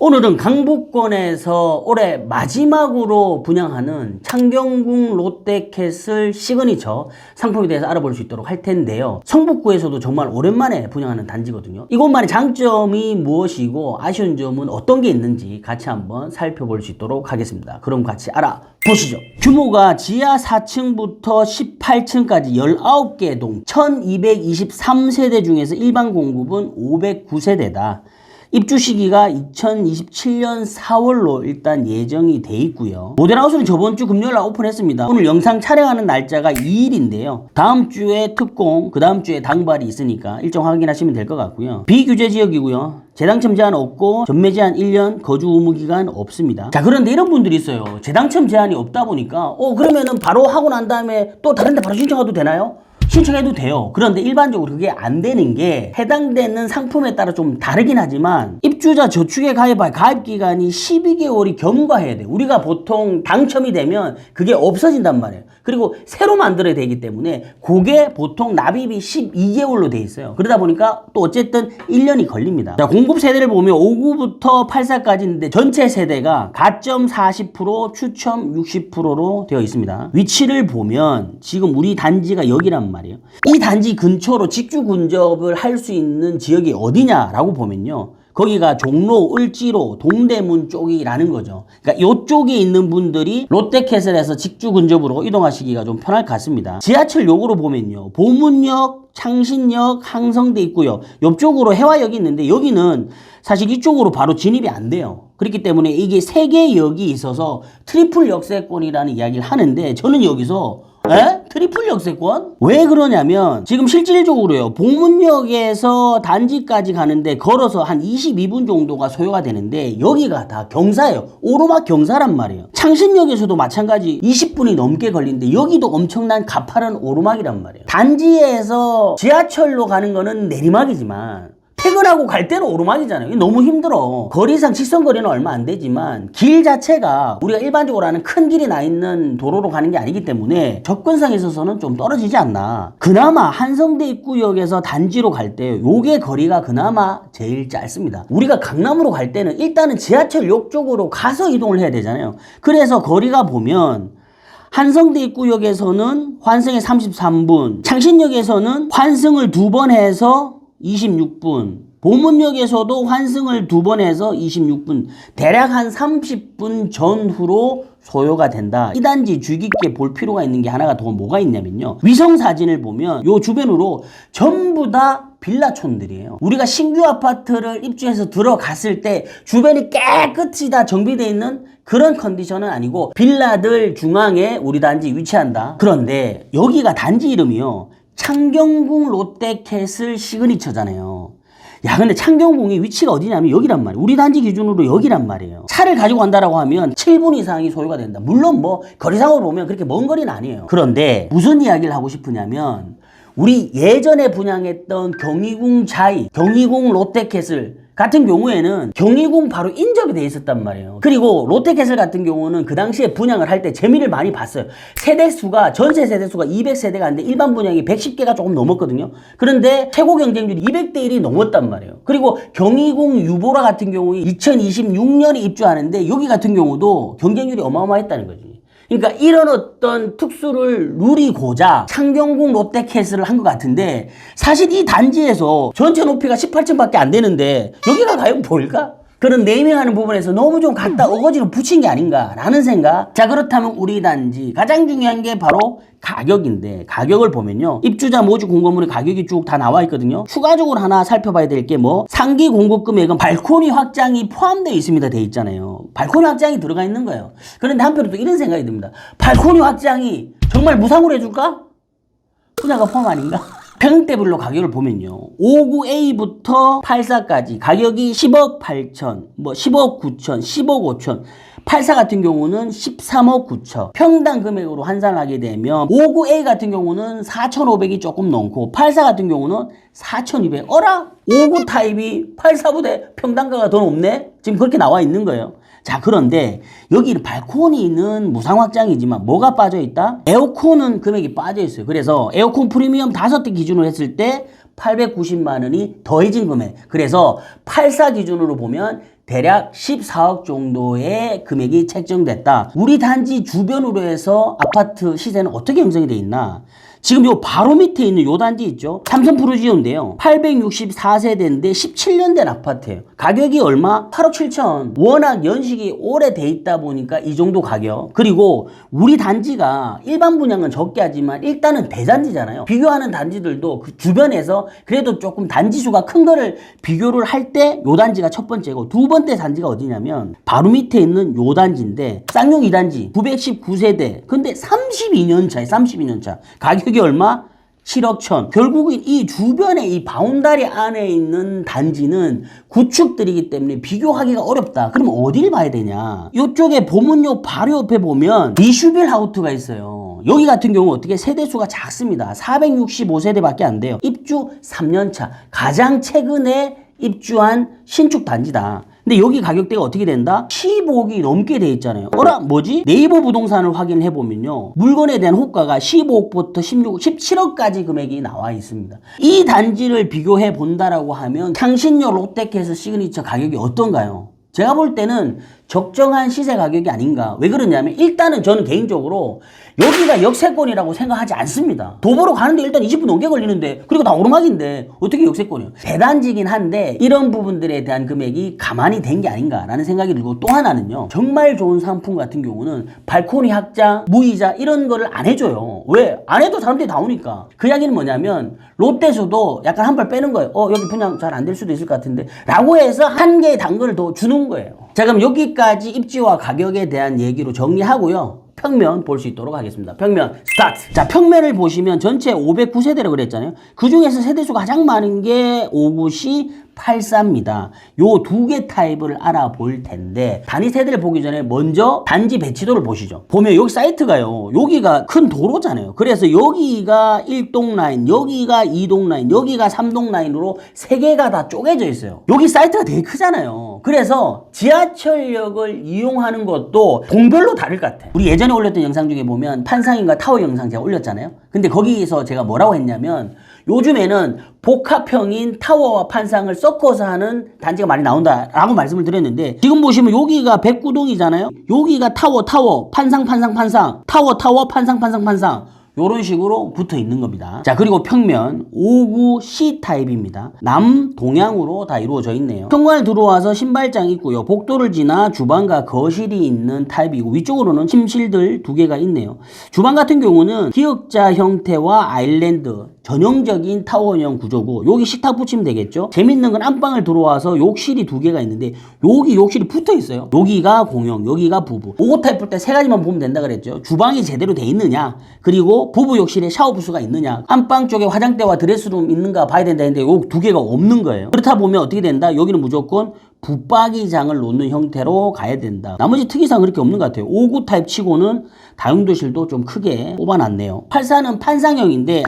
오늘은 강북권에서 올해 마지막으로 분양하는 창경궁 롯데캐슬 시그니처 상품에 대해서 알아볼 수 있도록 할 텐데요. 성북구에서도 정말 오랜만에 분양하는 단지거든요. 이곳만의 장점이 무엇이고 아쉬운 점은 어떤 게 있는지 같이 한번 살펴볼 수 있도록 하겠습니다. 그럼 같이 알아보시죠. 규모가 지하 4층부터 18층까지 19개 동 1223세대 중에서 일반 공급은 509세대다. 입주 시기가 2027년 4월로 일단 예정이 돼 있고요. 모델하우스는 저번 주 금요일 날 오픈했습니다. 오늘 영상 촬영하는 날짜가 2일인데요. 다음 주에 특공, 그 다음 주에 당발이 있으니까 일정 확인하시면 될 것 같고요. 비규제 지역이고요. 재당첨 제한 없고 전매 제한 1년, 거주 의무 기간 없습니다. 자, 그런데 이런 분들이 있어요. 재당첨 제한이 없다 보니까 그러면은 바로 하고 난 다음에 또 다른 데 바로 신청해도 되나요? 신청해도 돼요. 그런데 일반적으로 그게 안 되는 게 해당되는 상품에 따라 좀 다르긴 하지만 입주자 저축에 가입할 가입기간이 12개월이 경과해야 돼요. 우리가 보통 당첨이 되면 그게 없어진단 말이에요. 그리고 새로 만들어야 되기 때문에 그게 보통 납입이 12개월로 돼 있어요. 그러다 보니까 또 어쨌든 1년이 걸립니다. 자, 공급 세대를 보면 59부터 84까지 있는데 전체 세대가 가점 40%, 추첨 60%로 되어 있습니다. 위치를 보면 지금 우리 단지가 여기란 말이에요. 이 단지 근처로 직주 근접을 할 수 있는 지역이 어디냐라고 보면요. 거기가 종로, 을지로, 동대문 쪽이라는 거죠. 그러니까 이쪽에 있는 분들이 롯데캐슬에서 직주 근접으로 이동하시기가 좀 편할 것 같습니다. 지하철역으로 보면요. 보문역, 창신역, 항성대 있고요. 옆쪽으로 해화역이 있는데 여기는 사실 이쪽으로 바로 진입이 안 돼요. 그렇기 때문에 이게 3개 역이 있어서 트리플 역세권이라는 이야기를 하는데 저는 여기서 트리플 역세권? 왜 그러냐면 지금 실질적으로요. 보문역에서 단지까지 가는데 걸어서 한 22분 정도가 소요가 되는데 여기가 다 경사예요. 오르막 경사란 말이에요. 창신역에서도 마찬가지 20분이 넘게 걸리는데 여기도 엄청난 가파른 오르막이란 말이에요. 단지에서 지하철로 가는 거는 내리막이지만 퇴근하고 갈 때는 오르막이잖아요. 너무 힘들어. 거리상 직선거리는 얼마 안 되지만 길 자체가 우리가 일반적으로 하는 큰 길이 나 있는 도로로 가는 게 아니기 때문에 접근성에 있어서는 좀 떨어지지 않나. 그나마 한성대 입구역에서 단지로 갈 때 요게 거리가 그나마 제일 짧습니다. 우리가 강남으로 갈 때는 일단은 지하철역 쪽으로 가서 이동을 해야 되잖아요. 그래서 거리가 보면 한성대 입구역에서는 환승에 33분, 창신역에서는 환승을 2번 해서 26분, 보문역에서도 환승을 2번 해서 26분, 대략 한 30분 전후로 소요가 된다. 이 단지 주의 깊게 볼 필요가 있는 게 하나가 더 뭐가 있냐면요. 위성 사진을 보면 요 주변으로 전부 다 빌라촌들이에요. 우리가 신규 아파트를 입주해서 들어갔을 때 주변이 깨끗이 다 정비되어 있는 그런 컨디션은 아니고 빌라들 중앙에 우리 단지 위치한다. 그런데 여기가 단지 이름이요. 창경궁 롯데캐슬 시그니처잖아요. 야, 근데 창경궁이 위치가 어디냐면 여기란 말이에요. 우리 단지 기준으로 여기란 말이에요. 차를 가지고 간다라고 하면 7분 이상이 소요가 된다. 물론 뭐 거리상으로 보면 그렇게 먼 거리는 아니에요. 그런데 무슨 이야기를 하고 싶으냐면 우리 예전에 분양했던 경희궁 자이, 경희궁 롯데캐슬 같은 경우에는 경희궁 바로 인접이 돼 있었단 말이에요. 그리고 롯데캐슬 같은 경우는 그 당시에 분양을 할 때 재미를 많이 봤어요. 세대수가 전체 세대수가 200세대가 아닌데 일반 분양이 110개가 조금 넘었거든요. 그런데 최고 경쟁률이 200대 1이 넘었단 말이에요. 그리고 경희궁 유보라 같은 경우에 2026년에 입주하는데 여기 같은 경우도 경쟁률이 어마어마했다는 거지. 그러니까 이런 어떤 특수를 누리고자 창경궁 롯데캐슬을 한 것 같은데 사실 이 단지에서 전체 높이가 18층밖에 안 되는데 여기가 과연 뭘까? 그런 네이밍하는 부분에서 너무 좀 갖다 어거지로 붙인 게 아닌가라는 생각. 자, 그렇다면 우리 단지 가장 중요한 게 바로 가격인데 가격을 보면요. 입주자 모집 공고문의 가격이 쭉 다 나와 있거든요. 추가적으로 하나 살펴봐야 될 게 뭐 상기 공급 금액은 발코니 확장이 포함되어 있습니다. 돼 있잖아요. 발코니 확장이 들어가 있는 거예요. 그런데 한편으로 또 이런 생각이 듭니다. 발코니 확장이 정말 무상으로 해줄까? 분양가 포함 아닌가? 평대별로 가격을 보면요. 59A부터 84까지 가격이 10억 8천, 뭐 10억 9천, 10억 5천, 84 같은 경우는 13억 9천. 평당 금액으로 환산을 하게 되면 59A 같은 경우는 4,500이 조금 넘고 84 같은 경우는 4,200. 어라? 59 타입이 84보다 평당가가 더 높네? 지금 그렇게 나와 있는 거예요. 자, 그런데 여기 발코니는 무상 확장이지만 뭐가 빠져 있다? 에어컨은 금액이 빠져 있어요. 그래서 에어컨 프리미엄 5대 기준으로 했을 때 890만 원이 더해진 금액. 그래서 84 기준으로 보면 대략 14억 정도의 금액이 책정됐다. 우리 단지 주변으로 해서 아파트 시세는 어떻게 형성이 돼 있나? 지금 요 바로 밑에 있는 요 단지 있죠? 삼성 푸르지오인데요. 864세대인데 17년 된 아파트예요. 가격이 얼마? 8억 7천. 워낙 연식이 오래돼 있다 보니까 이 정도 가격. 그리고 우리 단지가 일반 분양은 적게 하지만 일단은 대단지잖아요. 비교하는 단지들도 그 주변에서 그래도 조금 단지 수가 큰 거를 비교를 할 때 요 단지가 첫 번째고, 두 번째 단지가 어디냐면 바로 밑에 있는 요 단지인데 쌍용 2단지 919세대. 근데 32년 차에 32년 차. 가격이 얼마? 7억 천. 결국은 이 주변에 이 바운다리 안에 있는 단지는 구축들이기 때문에 비교하기가 어렵다. 그러면 어딜 봐야 되냐? 이쪽에 보면 요 바로 옆에 보면 리슈빌 하우트가 있어요. 여기 같은 경우 어떻게 세대수가 작습니다. 465세대밖에 안 돼요. 입주 3년 차. 가장 최근에 입주한 신축 단지다. 근데 여기 가격대가 어떻게 된다? 15억이 넘게 돼 있잖아요. 뭐지? 네이버 부동산을 확인해 보면요, 물건에 대한 호가가 15억부터 16억, 17억까지 금액이 나와 있습니다. 이 단지를 비교해 본다라고 하면 향신료 롯데캐슬 시그니처 가격이 어떤가요? 제가 볼 때는 적정한 시세 가격이 아닌가. 왜 그러냐면 일단은 저는 개인적으로 여기가 역세권이라고 생각하지 않습니다. 도보로 가는데 일단 20분 넘게 걸리는데, 그리고 다 오르막인데 어떻게 역세권이에요? 대단지긴 한데 이런 부분들에 대한 금액이 가만히 된 게 아닌가라는 생각이 들고, 또 하나는요, 정말 좋은 상품 같은 경우는 발코니 확장, 무이자 이런 거를 안 해줘요. 왜? 안 해도 사람들이 다 오니까. 그 이야기는 뭐냐면 롯데에서도 약간 한 발 빼는 거예요. 여기 분양 잘 안 될 수도 있을 것 같은데 라고 해서 한 개의 단거를 더 주는 거예요. 자, 그럼 여기까지 입지와 가격에 대한 얘기로 정리하고요, 평면 볼 수 있도록 하겠습니다. 평면 스타트. 자, 평면을 보시면 전체 509세대라고 그랬잖아요. 그 중에서 세대수가 가장 많은 게 5구시 84입니다. 요 두 개 타입을 알아볼 텐데, 단위 세대를 보기 전에 먼저 단지 배치도를 보시죠. 보면 여기 사이트가요, 여기가 큰 도로잖아요. 그래서 여기가 1동 라인, 여기가 2동 라인, 여기가 3동 라인으로 세 개가 다 쪼개져 있어요. 여기 사이트가 되게 크잖아요. 그래서 지하철역을 이용하는 것도 동별로 다를 것 같아. 우리 예전에 올렸던 영상 중에 보면 판상인가 타워 영상 제가 올렸잖아요. 근데 거기서 제가 뭐라고 했냐면, 요즘에는 복합형인 타워와 판상을 섞어서 하는 단지가 많이 나온다라고 말씀을 드렸는데, 지금 보시면 여기가 109동이잖아요. 여기가 타워, 판상, 타워, 판상. 요런 식으로 붙어 있는 겁니다. 자, 그리고 평면 5구C 타입입니다. 남동향으로 다 이루어져 있네요. 현관을 들어와서 신발장 있고요. 복도를 지나 주방과 거실이 있는 타입이고, 위쪽으로는 침실들 두 개가 있네요. 주방 같은 경우는 기역자 형태와 아일랜드 전형적인 타워형 구조고, 여기 식탁 붙이면 되겠죠. 재밌는 건 안방을 들어와서 욕실이 두 개가 있는데 여기 욕실이 붙어 있어요. 여기가 공용, 여기가 부부. 5호 타입 볼 때 세 가지만 보면 된다 그랬죠. 주방이 제대로 돼 있느냐, 그리고 부부 욕실에 샤워 부스가 있느냐, 안방 쪽에 화장대와 드레스룸 있는가 봐야 된다 했는데 요 두 개가 없는 거예요. 그렇다 보면 어떻게 된다? 여기는 무조건 붙박이장을 놓는 형태로 가야 된다. 나머지 특이사항은 그렇게 없는 것 같아요. 5구 타입 치고는 다용도실도 좀 크게 뽑아놨네요. 84는 판상형인데,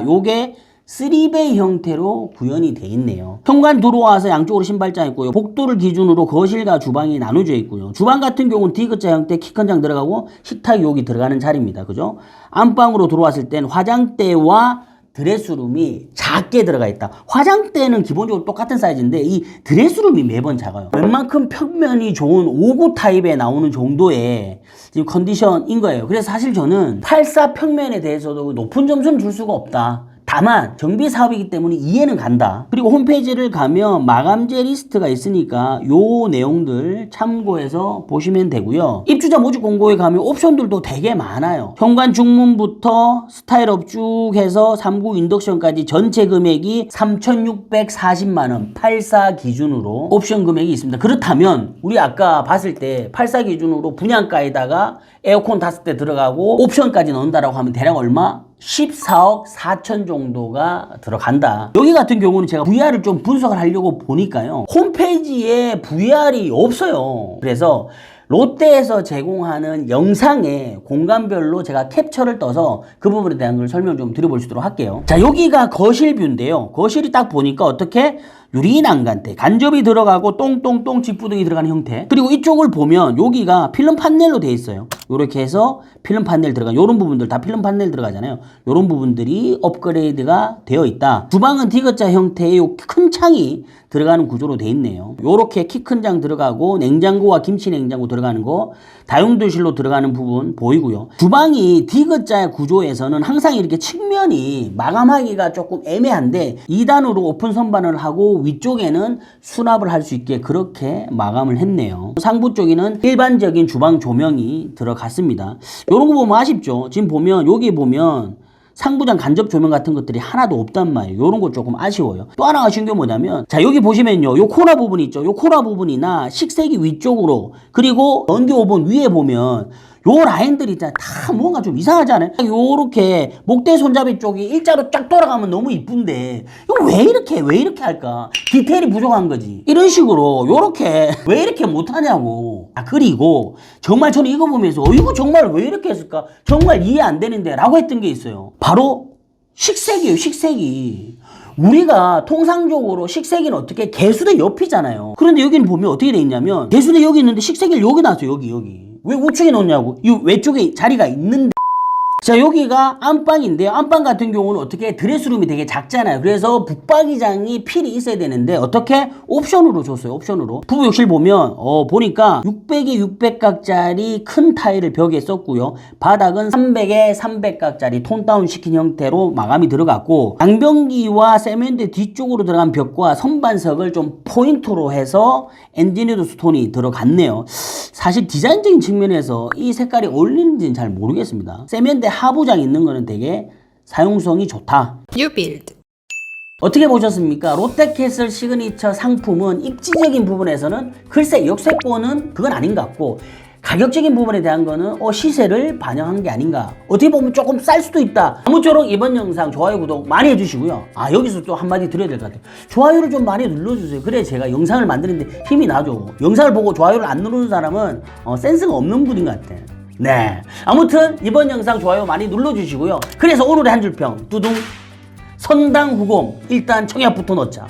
요게 3베이 형태로 구현이 돼 있네요. 현관 들어와서 양쪽으로 신발장 있고요. 복도를 기준으로 거실과 주방이 나눠져 있고요. 주방 같은 경우는 D자 형태 키 큰 장 들어가고 식탁이 여기 들어가는 자리입니다. 그죠? 안방으로 들어왔을 땐 화장대와 드레스룸이 작게 들어가 있다. 화장대는 기본적으로 똑같은 사이즈인데 이 드레스룸이 매번 작아요. 웬만큼 평면이 좋은 5구 타입에 나오는 정도의 지금 컨디션인 거예요. 그래서 사실 저는 84 평면에 대해서도 높은 점수는 줄 수가 없다. 다만 정비 사업이기 때문에 이해는 간다. 그리고 홈페이지를 가면 마감재 리스트가 있으니까 요 내용들 참고해서 보시면 되고요. 입주자 모집 공고에 가면 옵션들도 되게 많아요. 현관 중문부터 스타일업 쭉 해서 3구 인덕션까지 전체 금액이 3,640만원 84 기준으로 옵션 금액이 있습니다. 그렇다면 우리 아까 봤을 때 84 기준으로 분양가에다가 에어컨 5대 들어가고 옵션까지 넣는다라고 하면 대략 얼마? 14억 4천 정도가 들어간다. 여기 같은 경우는 제가 VR을 좀 분석을 하려고 보니까요, 홈페이지에 VR이 없어요. 그래서 롯데에서 제공하는 영상에 공간별로 제가 캡처를 떠서 그 부분에 대한 걸 설명 좀 드려볼 수 있도록 할게요. 자, 여기가 거실 뷰인데요. 거실이 딱 보니까 어떻게 유리 난간대, 간접이 들어가고 똥똥똥 집부등이 들어가는 형태. 그리고 이쪽을 보면 여기가 필름 판넬로 되어 있어요. 이렇게 해서 필름 판넬 들어간 요런 부분들 다 필름 판넬 들어가잖아요. 요런 부분들이 업그레이드가 되어 있다. 주방은 디귿자 형태의 요 큰 창이 들어가는 구조로 되어 있네요. 요렇게 키 큰 장 들어가고 냉장고와 김치 냉장고 들어가는 거 다용도실로 들어가는 부분 보이고요. 주방이 디귿자 구조에서는 항상 이렇게 측면이 마감하기가 조금 애매한데 2단으로 오픈 선반을 하고 위쪽에는 수납을 할 수 있게 그렇게 마감을 했네요. 상부 쪽에는 일반적인 주방 조명이 들어갔습니다. 요런 거 보면 아쉽죠? 지금 보면 여기 보면 상부장 간접 조명 같은 것들이 하나도 없단 말이에요. 요런 거 조금 아쉬워요. 또 하나 아쉬운 게 뭐냐면 자 여기 보시면요. 요 코너 부분 있죠. 요 코너 부분이나 식색이 위쪽으로 그리고 전기 오븐 위에 보면 요 라인들이 있잖아요. 다 뭔가 좀 이상하지 않아요? 요렇게 목대 손잡이 쪽이 일자로 쫙 돌아가면 너무 이쁜데 이거 왜 이렇게 할까? 디테일이 부족한 거지. 이런 식으로 요렇게 왜 이렇게 못하냐고. 그리고 정말 저는 이거 보면서 이거 정말 왜 이렇게 했을까? 정말 이해 안 되는데 라고 했던 게 있어요. 바로 식색이에요. 식색이. 우리가 통상적으로 식세기는 어떻게 개수대 옆이잖아요. 그런데 여기는 보면 어떻게 돼 있냐면 개수대 여기 있는데 식세기를 여기 놨어요. 여기. 왜 우측에 놓냐고. 이 외쪽에 자리가 있는데 자 여기가 안방인데요. 안방 같은 경우는 어떻게 드레스룸이 되게 작잖아요. 그래서 붙박이장이 필히 있어야 되는데 어떻게 옵션으로 줬어요. 옵션으로. 부부욕실 보면 보니까 600에 600각짜리 큰 타일을 벽에 썼고요. 바닥은 300에 300각짜리 톤 다운 시킨 형태로 마감이 들어갔고 양변기와 세면대 뒤쪽으로 들어간 벽과 선반석을 좀 포인트로 해서 엔지니어드 스톤이 들어갔네요. 사실 디자인적인 측면에서 이 색깔이 어울리는지는 잘 모르겠습니다. 세면대 하부장 있는 거는 되게 사용성이 좋다. 뉴빌드. 어떻게 보셨습니까? 롯데캐슬 시그니처 상품은 입지적인 부분에서는 글쎄 역세권은 그건 아닌 것 같고 가격적인 부분에 대한 거는 시세를 반영한 게 아닌가. 어떻게 보면 조금 쌀 수도 있다. 아무쪼록 이번 영상 좋아요 구독 많이 해주시고요. 여기서 또 한마디 드려야 될 것 같아요. 좋아요를 좀 많이 눌러주세요. 그래 제가 영상을 만드는데 힘이 나죠. 영상을 보고 좋아요를 안 누르는 사람은 센스가 없는 분인 것 같아. 네. 아무튼 이번 영상 좋아요 많이 눌러주시고요. 그래서 오늘의 한 줄평 두둥 선당 후공 일단 청약부터 넣자.